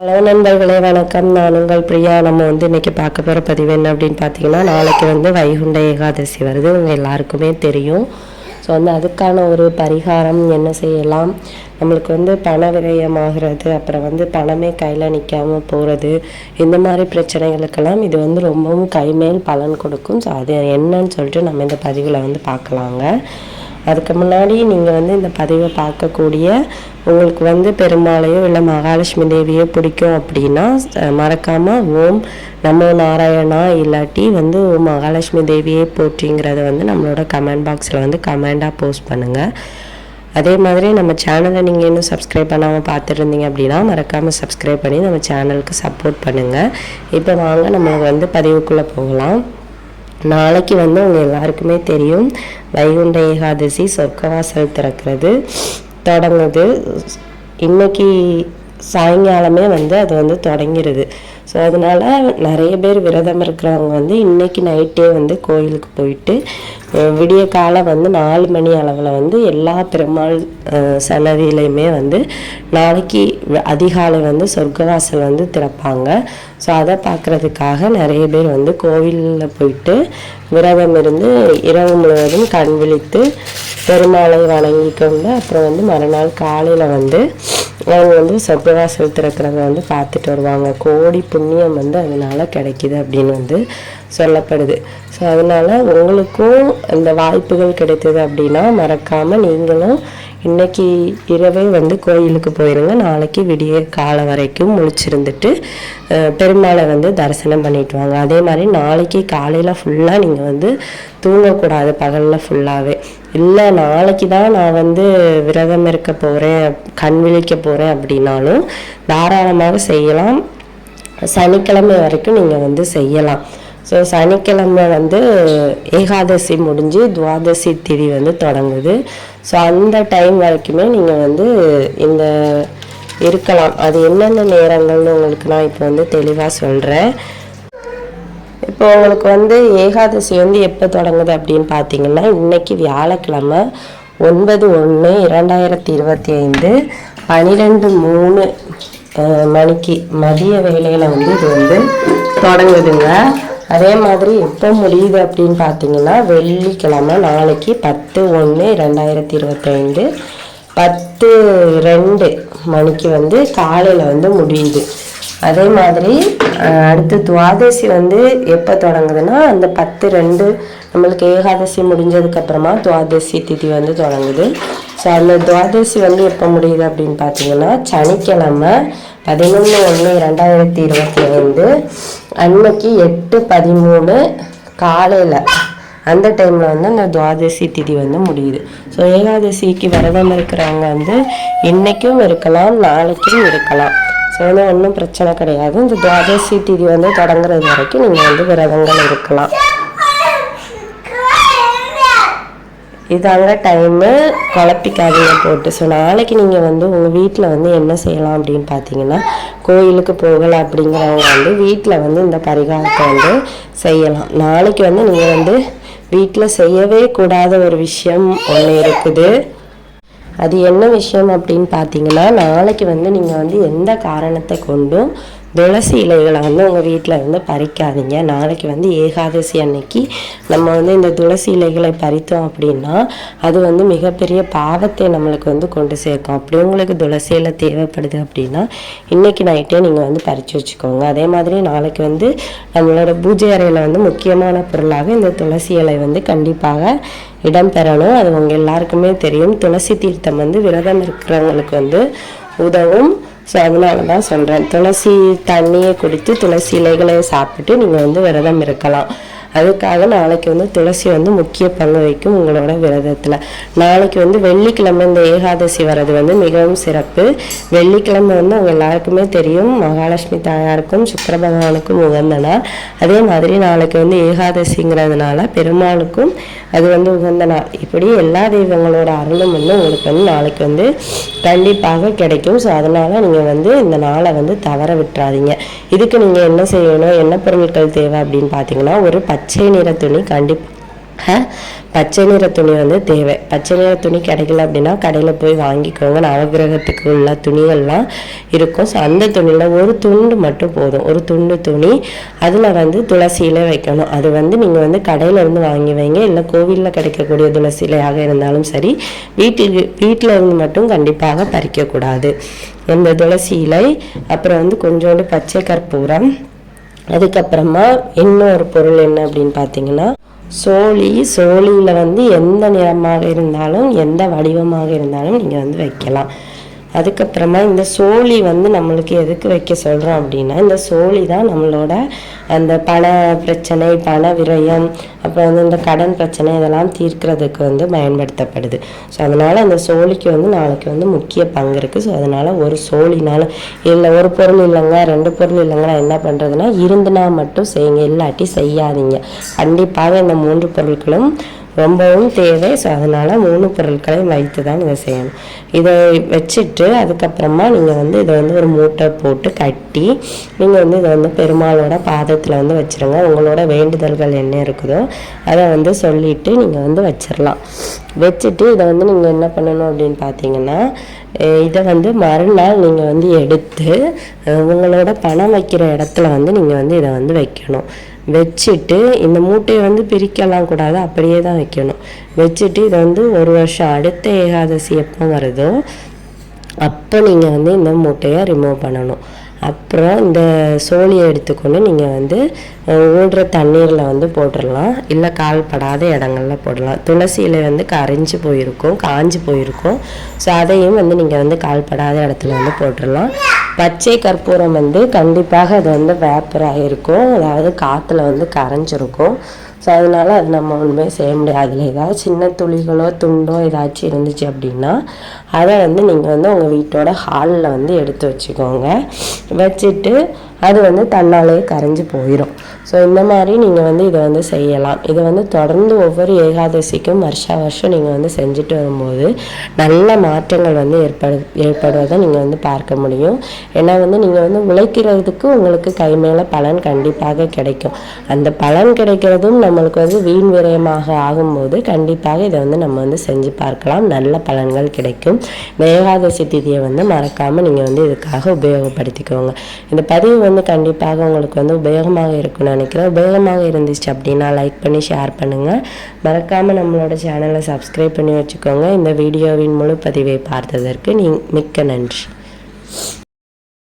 Hello நண்பர்களே, வணக்கம். நான் உங்கள் பிரியா. நம்ம இன்றைக்கி பார்க்க போகிற பதிவு என்ன அப்படின்னு பார்த்தீங்கன்னா, நாளைக்கு வைகுண்ட ஏகாதசி வருது. உங்கள் எல்லாருக்குமே தெரியும். ஸோ அதுக்கான ஒரு பரிகாரம் என்ன செய்யலாம், நம்மளுக்கு பண விரயமாகிறது, அப்புறம் பணமே கையில் நிற்காமல் போகிறது, இந்த மாதிரி பிரச்சனைகளுக்கெல்லாம் இது ரொம்பவும் கைமேல் பலன் கொடுக்கும். ஸோ அது என்னன்னு சொல்லிட்டு நம்ம இந்த பதிவில் பார்க்கலாங்க. அதுக்கு முன்னாடி நீங்கள் இந்த பதிவை பார்க்கக்கூடிய உங்களுக்கு பெருமாளையோ இல்லை மகாலட்சுமி தேவியோ பிடிக்கும் அப்படின்னா மறக்காமல் ஓம் நமோ நாராயணா இல்லாட்டி ஓம் மகாலட்சுமி தேவியே போற்றிங்கிறத நம்மளோட கமெண்ட் பாக்ஸில் கமெண்டாக போஸ்ட் பண்ணுங்கள். அதே மாதிரி நம்ம சேனலை நீங்கள் இன்னும் சப்ஸ்கிரைப் பண்ணாமல் பார்த்துருந்தீங்க அப்படின்னா மறக்காமல் சப்ஸ்கிரைப் பண்ணி நம்ம சேனலுக்கு சப்போர்ட் பண்ணுங்கள். இப்போ வாங்க நம்ம பதிவுக்குள்ளே போகலாம். நாளைக்கு உங்கள் எல்லாருக்குமே தெரியும், வைகுண்ட ஏகாதசி, சொர்க்கவாசல் திறக்கிறது தொடங்குது. இன்னைக்கு சாயங்காலமே அது தொடங்கிடுது. ஸோ அதனால் நிறைய பேர் விரதம் இருக்கிறவங்க இன்றைக்கி நைட்டே கோயிலுக்கு போயிட்டு விடிய காலம் 4 மணி அளவில் எல்லா பெருமாள் சன்னதியிலையுமே நாளைக்கு அதிகாலை சொர்க்கவாசல் திறப்பாங்க. ஸோ அதை பார்க்குறதுக்காக நிறைய பேர் கோவிலில் போயிட்டு விரதம் இருந்து இரவு முழுவதும் கண் விழித்து பெருமாளை வணங்கி கொண்டு அப்புறம் மறுநாள் காலையில் அவங்க சொர்க்கவாசல் திறக்கிறத பார்த்துட்டு வருவாங்க. கோடி புண்ணியம் அதனால் கிடைக்கிது அப்படின்னு சொல்லப்படுது. ஸோ அதனால் உங்களுக்கும் இந்த வாய்ப்புகள் கிடைத்தது அப்படின்னா மறக்காமல் நீங்களும் இன்றைக்கி இரவே கோயிலுக்கு போயிடுங்க. நாளைக்கு விடிய காலை வரைக்கும் முழிச்சிருந்துட்டு பெருமாளை தரிசனம் பண்ணிட்டு வாங்க. அதே மாதிரி நாளைக்கு காலையில் ஃபுல்லாக நீங்கள் தூங்கக்கூடாது, பகலில் ஃபுல்லாகவே. இல்லை நாளைக்கு தான் நான் விரதம் இருக்க போகிறேன், கண் விழிக்க போகிறேன் அப்படின்னாலும் தாராளமாக செய்யலாம். சனிக்கிழமை வரைக்கும் நீங்கள் செய்யலாம். ஸோ சனிக்கிழமை ஏகாதசி முடிஞ்சு துவாதசி திதி தொடங்குது. ஸோ அந்த டைம் வரைக்குமே நீங்கள் இந்த இருக்கலாம். அது என்னென்ன நேரங்கள்னு உங்களுக்கு நான் இப்போ தெளிவாக சொல்கிறேன். இப்போ உங்களுக்கு ஏகாதசி எப்போ தொடங்குது அப்படின்னு பார்த்தீங்கன்னா, இன்னைக்கு வியாழக்கிழமை 9/1/2025 12:03 மணிக்கு மதிய வேளையில் இது தொடங்குதுங்க. அதே மாதிரி எப்போ முடியுது அப்படின்னு பார்த்தீங்கன்னா, வெள்ளிக்கிழமை நாளைக்கு 10/1/2025 10:02 மணிக்கு காலையில் முடியுது. அதே மாதிரி அடுத்து துவாதசி எப்போ தொடங்குதுன்னா, அந்த 10/02 நம்மளுக்கு ஏகாதசி முடிஞ்சதுக்கப்புறமா துவாதசி திதி தொடங்குது. ஸோ அந்த துவாதசி எப்போ முடியுது அப்படின்னு பார்த்தீங்கன்னா, சனிக்கிழமை 11/1/2025 அன்னைக்கு 8:13 காலையில் அந்த டைமில் அந்த துவாதசி திதி முடியுது. ஸோ ஏகாதசிக்கு விரதம் இருக்கிறவங்க இன்றைக்கும் இருக்கலாம், நாளைக்கும் இருக்கலாம். ஸோ ஒன்றும் பிரச்சனை கிடையாது. இந்த துவாதசி திதி தொடங்குறது வரைக்கும் நீங்கள் விரதங்கள் இருக்கலாம். இதாங்க டைமு, குழப்பிக்காதீங்க போட்டு. ஸோ நாளைக்கு நீங்கள் உங்கள் வீட்டில் என்ன செய்யலாம் அப்படின்னு பார்த்தீங்கன்னா, கோயிலுக்கு போகலை அப்படிங்கிறவங்க வீட்டில் இந்த பரிகாரத்தை செய்யலாம். நாளைக்கு நீங்கள் வீட்டில் செய்யவே கூடாத ஒரு விஷயம் ஒன்று இருக்குது. அது என்ன விஷயம் அப்படின்னு பார்த்தீங்கன்னா, நாளைக்கு நீங்கள் எந்த காரணத்தை கொண்டும் துளசி இலைகளை உங்கள் வீட்டில் பறிக்காதீங்க. நாளைக்கு ஏகாதசி அன்னைக்கு நம்ம இந்த துளசி இலைகளை பறித்தோம் அப்படின்னா அது மிகப்பெரிய பாவத்தை நம்மளுக்கு கொண்டு சேர்க்கும். அப்படி உங்களுக்கு துளசி இலை தேவைப்படுது அப்படின்னா இன்றைக்கி நைட்டே நீங்கள் பறித்து வச்சுக்கோங்க. அதே மாதிரி நாளைக்கு நம்மளோட பூஜை அறையில் முக்கியமான பொருளாக இந்த துளசி இலை கண்டிப்பாக இடம்பெறணும். அது உங்கள் எல்லாருக்குமே தெரியும். துளசி தீர்த்தம் விரதம் இருக்கிறவங்களுக்கு உதவும். ஸோ அதனால தான் சொல்கிறேன், துளசி தண்ணியை குடித்து துளசி இலைகளை சாப்பிட்டு நீங்கள் விரதம் இருக்கலாம். அதுக்காக நாளைக்கு துளசி முக்கிய பங்கு வைக்கும் உங்களோட விரதத்தில். நாளைக்கு வெள்ளிக்கிழமை இந்த ஏகாதசி வர்றது மிகவும் சிறப்பு. வெள்ளிக்கிழமை உங்கள் எல்லாருக்குமே தெரியும், மகாலட்சுமி தாயாருக்கும் சுக்கிர பகவானுக்கும் உகந்த நாள். அதே மாதிரி நாளைக்கு ஏகாதசிங்கிறதுனால பெருமாளுக்கும் அது உகந்த நாள். இப்படி எல்லா தெய்வங்களோட அருளும் உங்களுக்கு நாளைக்கு கண்டிப்பாக கிடைக்கும். ஸோ அதனால் நீங்கள் இந்த நாளை தவற விட்டுறாதீங்க. இதுக்கு நீங்கள் என்ன செய்யணும், என்ன பொருட்கள் தேவை அப்படின்னு பார்த்தீங்கன்னா, ஒரு பச்சை நிற துணி பச்சை நிற துணி வந்து தேவை. பச்சை நிற துணி கிடைக்கல அப்படின்னா கடையில் போய் வாங்கிக்கோங்க. நவகிரகத்துக்கு உள்ள துணிகள்லாம் இருக்கும். ஸோ அந்த துணியில் ஒரு துண்டு மட்டும் போதும், ஒரு துண்டு துணி. அதில் வந்து துளசியில வைக்கணும். அது வந்து நீங்கள் வந்து கடையிலேருந்து வாங்கி வைங்க, இல்லை கோவிலில் கிடைக்கக்கூடிய துளசியிலையாக இருந்தாலும் சரி. வீட்டில் இருந்து மட்டும் கண்டிப்பாக பறிக்கக்கூடாது. அந்த துளசி இலை, அப்புறம் வந்து கொஞ்சோண்டு பச்சை கற்பூரம், அதுக்கப்புறமா இன்னொரு பொருள் என்ன அப்படின்னு பார்த்தீங்கன்னா சோழியில் வந்து எந்த நிறமாக இருந்தாலும் எந்த வடிவமாக இருந்தாலும் நீங்கள் வந்து வைக்கலாம். அதுக்கப்புறமா இந்த சோழி வந்து நம்மளுக்கு எதுக்கு வைக்க சொல்கிறோம் அப்படின்னா, இந்த சோழி தான் நம்மளோட அந்த பண பிரச்சனை, பண விரயம், அப்புறம் வந்து இந்த கடன் பிரச்சனை இதெல்லாம் தீர்க்கிறதுக்கு வந்து பயன்படுத்தப்படுது. ஸோ அதனால் அந்த சோழிக்கு வந்து நாளைக்கு வந்து முக்கிய பங்கு இருக்குது. ஸோ அதனால் ஒரு சோழினால இல்லை, ஒரு பொருள் இல்லைங்க 2 பொருள் இல்லைங்க, நான் என்ன பண்ணுறதுன்னா இருந்துனா மட்டும் செய்யுங்க, இல்லாட்டி செய்யாதீங்க. கண்டிப்பாக இந்த 3 பொருட்களும் ரொம்பவும் தேவை. ஸோ அதனால் 3 பொருட்களையும் வைத்து தான் இதை செய்யணும். இதை வச்சுட்டு அதுக்கப்புறமா நீங்கள் வந்து இதை வந்து ஒரு மூட்டை போட்டு கட்டி நீங்கள் வந்து இதை வந்து பெருமாளோட பாதத்தில் வந்து வச்சுருங்க. உங்களோட வேண்டுதல்கள் என்ன இருக்குதோ அதை வந்து சொல்லிவிட்டு நீங்கள் வந்து வச்சிடலாம். வச்சுட்டு இதை வந்து நீங்கள் என்ன பண்ணணும் அப்படின்னு பார்த்தீங்கன்னா, இதை வந்து மறுநாள் நீங்கள் வந்து எடுத்து உங்களோட பணம் வைக்கிற இடத்துல வந்து நீங்கள் வந்து இதை வந்து வைக்கணும். வச்சுட்டு இந்த மூட்டையை வந்து பிரிக்கலாம் கூடாது, அப்படியே தான் வைக்கணும். வச்சுட்டு இதை வந்து 1 வருஷம் அடுத்த ஏகாதசி எப்போ வருதோ அப்போ நீங்கள் வந்து இந்த மூட்டையை ரிமூவ் பண்ணணும். அப்புறம் இந்த சோழியை எடுத்துக்கொண்டு நீங்கள் வந்து ஓடுற தண்ணீரில் வந்து போட்டுடலாம், இல்லை கால்படாத இடங்கள்ல போடலாம். துளசி இலை வந்து கரைஞ்சி போயிருக்கும், காஞ்சி போயிருக்கும். ஸோ அதையும் வந்து நீங்கள் வந்து கால்படாத இடத்துல வந்து போட்டுடலாம். பச்சை கற்பூரம் வந்து கண்டிப்பாக அது வந்து வேப்பராக இருக்கும், அதாவது காற்றுல வந்து கரைஞ்சிருக்கும். ஸோ அதனால் அது நம்ம ஒன்றுமே செய்ய முடியாது. அதில் ஏதாவது சின்ன துளிகளோ துண்டோ ஏதாச்சும் இருந்துச்சு அப்படின்னா அதை வந்து நீங்கள் வந்து உங்கள் வீட்டோட ஹாலில் வந்து எடுத்து வச்சுக்கோங்க. வச்சுட்டு அது வந்து தன்னாலே கரைஞ்சி போயிடும். ஸோ இந்த மாதிரி நீங்கள் வந்து இதை வந்து செய்யலாம். இதை வந்து தொடர்ந்து ஒவ்வொரு ஏகாதசிக்கும் வருஷம் நீங்கள் வந்து செஞ்சுட்டு வரும்போது நல்ல மாற்றங்கள் வந்து ஏற்படுவதை நீங்கள் வந்து பார்க்க முடியும். ஏன்னா வந்து நீங்கள் வந்து உழைக்கிறதுக்கு உங்களுக்கு கை மேலே பலன் கண்டிப்பாக கிடைக்கும். அந்த பலன் கிடைக்கிறதும் நம்மளுக்கு வந்து வீண் விரயமாக ஆகும்போது கண்டிப்பாக இதை வந்து நம்ம வந்து செஞ்சு பார்க்கலாம், நல்ல பலன்கள் கிடைக்கும். இந்த ஏகாதசி திதியை வந்து மறக்காமல் நீங்கள் வந்து இதுக்காக உபயோகப்படுத்திக்கோங்க. இந்த பதிவு வந்து கண்டிப்பாக உங்களுக்கு வந்து உபயோகமாக இருக்கும்னு நினைக்கிறேன். உபயோகமாக இருந்துச்சு அப்படின்னா லைக் பண்ணி ஷேர் பண்ணுங்கள். மறக்காமல் நம்மளோட சேனலை சப்ஸ்கிரைப் பண்ணி வச்சுக்கோங்க. இந்த வீடியோவின் முழு பதிவை பார்த்ததற்கு மிக்க நன்றி.